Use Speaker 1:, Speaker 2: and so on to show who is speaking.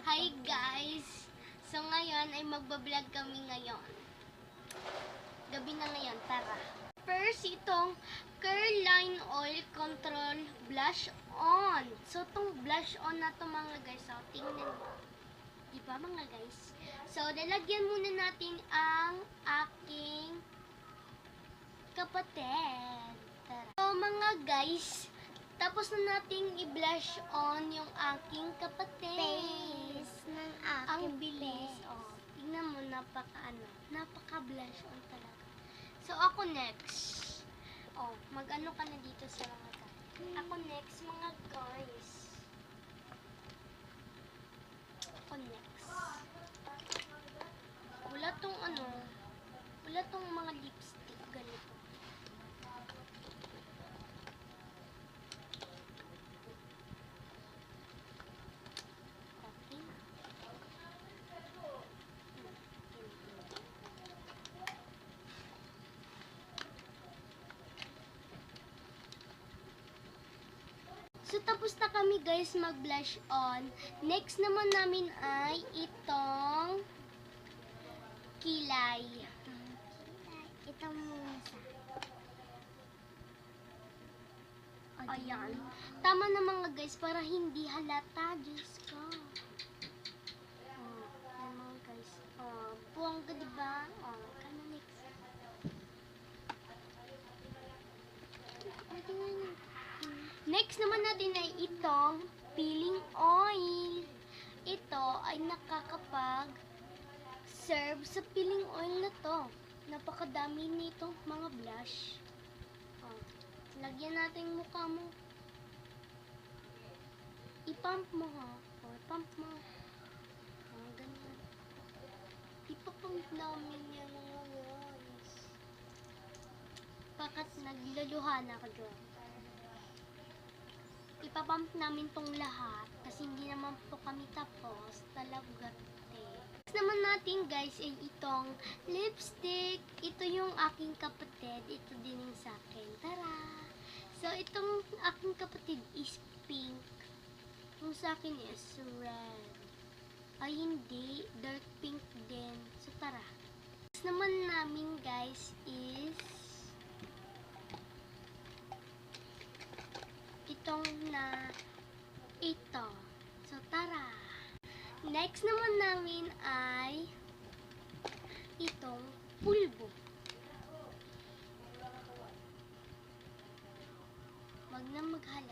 Speaker 1: Hi guys! So ngayon ay magbablog kami ngayon. Gabi na ngayon, tara. First, itong Careline Oil Control Blush On. So itong blush on na to mga guys, so tingnan mo. Diba mga guys? So lalagyan muna natin ang aking kapatid. Tara. So mga guys, tapos na nating i-blush on yung aking kapatid.
Speaker 2: Face ng aking
Speaker 1: Ang bilis.
Speaker 2: face.
Speaker 1: Oh, tingnan mo, napaka-blush on talaga. So, ako next. Oh, mag-ano ka na dito sa mga guys. Ako next, mga guys. Ako next. Wala tong mga lipstick, ganito. Okay. So, tapos na kami guys mag-blush on. Next naman namin ay itong kilay.
Speaker 2: Ito muna sa.
Speaker 1: Ayan. Tama na mga guys para hindi halata. Diyos ko. Oh, ayan mga guys. Oh, buwangga diba? Oh, kano next? Next naman natin ay itong peeling oil. Ito ay nakakapag-serve sa peeling oil na to. Napakadami nitong mga blush. Oh, lagyan natin yung mukha mo. I-pump mo ha. Oh, i-pump mo. Oh, ganyan. Ipapump namin yan mga guys. Bakit nagluluhan ako dyan? Ipapump namin tong lahat kasi hindi naman po kami tapos. Talaga Next naman natin guys ay itong lipstick. Ito yung aking kapatid. Ito din yung sa akin. Tara! So, itong aking kapatid is pink. Yung sa akin is red. Ay, hindi. Dark pink din. So, tara. Next naman namin guys is ito. So, tara. Next naman namin ay itong pulbo. Wag na maghalata.